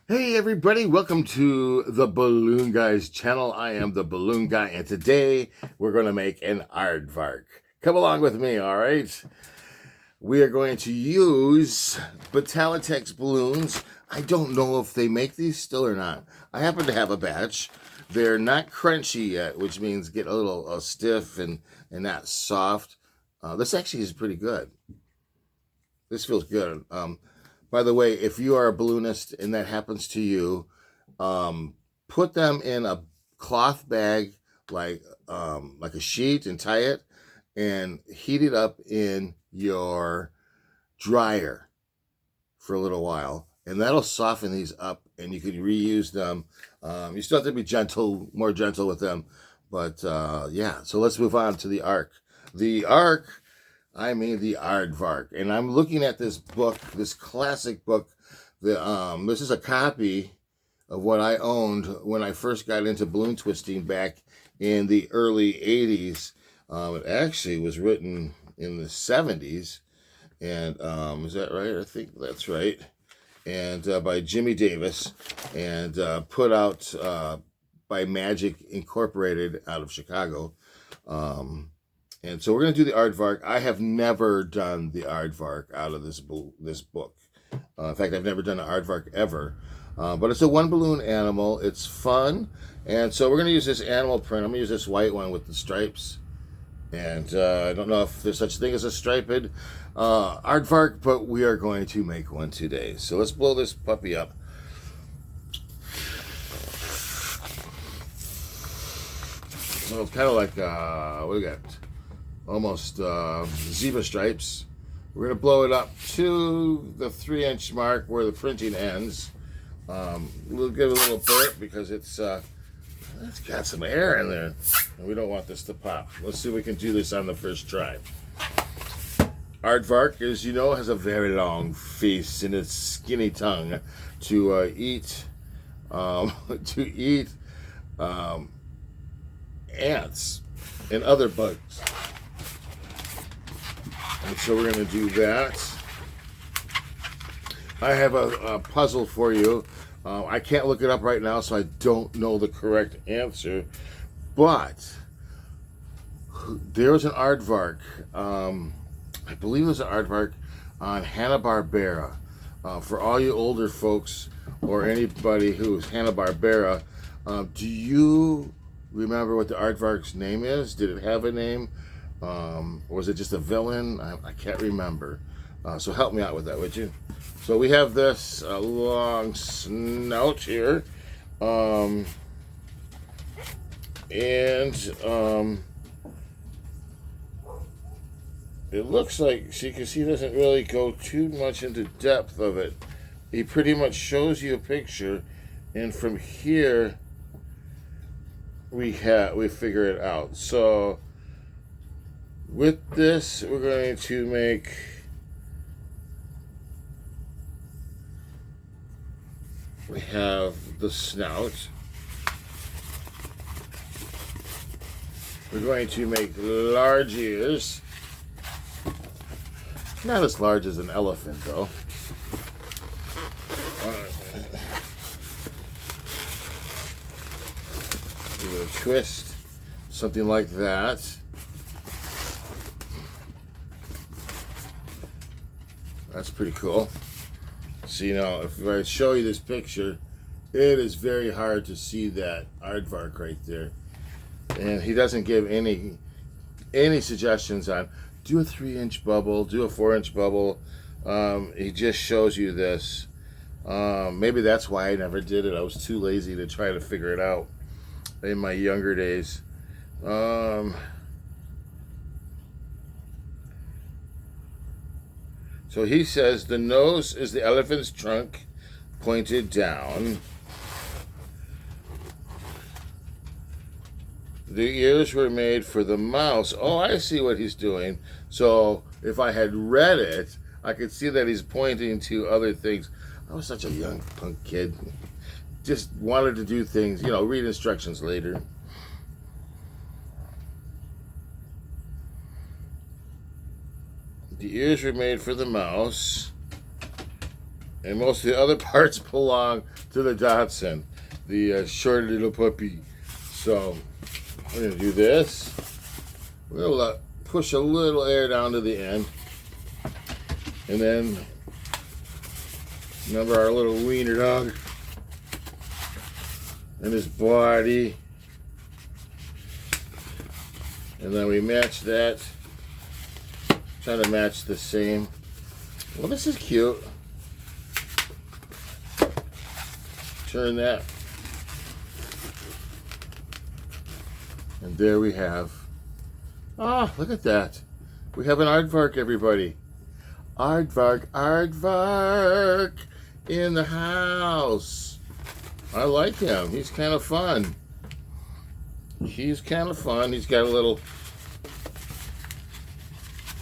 Hey everybody, welcome to the Balloon Guys channel. I am the Balloon Guy, and today we're going to make an aardvark. Come along with me, all right? We are going to use Batalitex balloons. I don't know if they make these still or not. I happen to have a batch. They're not crunchy yet, which means get a little stiff and not soft. This actually is pretty good. This feels good. By the way, if you are a balloonist and that happens to you, put them in a cloth bag like a sheet and tie it and heat it up in your dryer for a little while. And that'll soften these up and you can reuse them. You still have to be gentle, more gentle with them. But yeah, so let's move on to the ark. The ark, I mean the Aardvark, and I'm looking at this book, this classic book. This is a copy of what I owned when I first got into balloon twisting back in the early '80s. It actually was written in the '70s, and is that right? I think that's right. And by Jimmy Davis, and put out by Magic Incorporated out of Chicago. And so we're going to do the Aardvark. I have never done the Aardvark out of this book. In fact, I've never done an Aardvark ever. But it's a one balloon animal. It's fun. And so we're going to use this animal print. I'm going to use this white one with the stripes. And I don't know if there's such a thing as a striped Aardvark, but we are going to make one today. So let's blow this puppy up. So it's kind of like, what do we got? Almost zebra stripes. We're going to blow it up to the 3-inch mark where the printing ends. We'll give it a little burp because it's got some air in there. And we don't want this to pop. Let's see if we can do this on the first try. Aardvark, as you know, has a very long face and its skinny tongue to eat ants and other bugs. And so we're going to do that. I have a puzzle for you. I can't look it up right now, so I don't know the correct answer. But there was an aardvark. I believe it was an aardvark on Hanna-Barbera. For all you older folks or anybody who's Hanna-Barbera, do you remember what the aardvark's name is? Did it have a name? Or was it just a villain? I can't remember. So help me out with that, would you? So we have this long snout here. It looks like, see, because he doesn't really go too much into depth of it. He pretty much shows you a picture, and from here we figure it out. So with this, we're going to make we have the snout. We're going to make large ears. Not as large as an elephant, though. Give it a twist, something like that. That's pretty cool. So, you know, if I show you this picture, it is very hard to see that aardvark right there. And he doesn't give any suggestions on do a 3-inch bubble, do a 4-inch bubble. He just shows you this. Maybe that's why I never did it. I was too lazy to try to figure it out in my younger days. So he says the nose is the elephant's trunk pointed down. The ears were made for the mouse. Oh, I see what he's doing. So if I had read it, I could see that he's pointing to other things. I was such a young punk kid. Just wanted to do things, you know, read instructions later. The ears were made for the mouse. And most of the other parts belong to the Dachshund, the short little puppy. So we're going to do this. We'll push a little air down to the end. And then, remember our little wiener dog and his body. And then we match that. Trying to match the same. Well, this is cute. Turn that. And there we have. Ah, look at that. We have an aardvark, everybody. Aardvark, aardvark in the house. I like him. He's kind of fun. He's kind of fun. He's got a little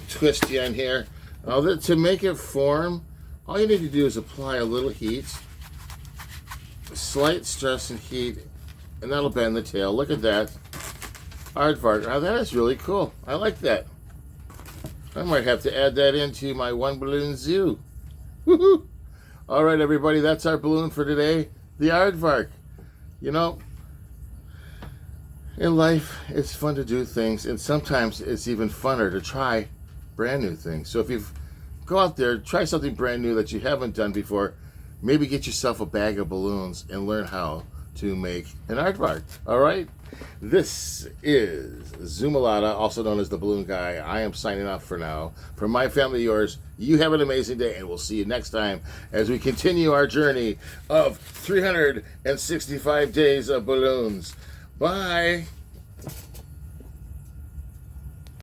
twisty on here. To make it form, all you need to do is apply a little heat, slight stress and heat, and that'll bend the tail. Look at that. Aardvark. Now that is really cool. I like that. I might have to add that into my one balloon zoo. Woohoo! All right, everybody, that's our balloon for today, the aardvark. You know, in life, it's fun to do things, and sometimes it's even funner to try brand new things. So if you go out there, try something brand new that you haven't done before, maybe get yourself a bag of balloons and learn how to make an aardvark. All right? This is Zumalata, also known as the Balloon Guy. I am signing off for now. From my family, yours, you have an amazing day, and we'll see you next time as we continue our journey of 365 days of balloons. Bye.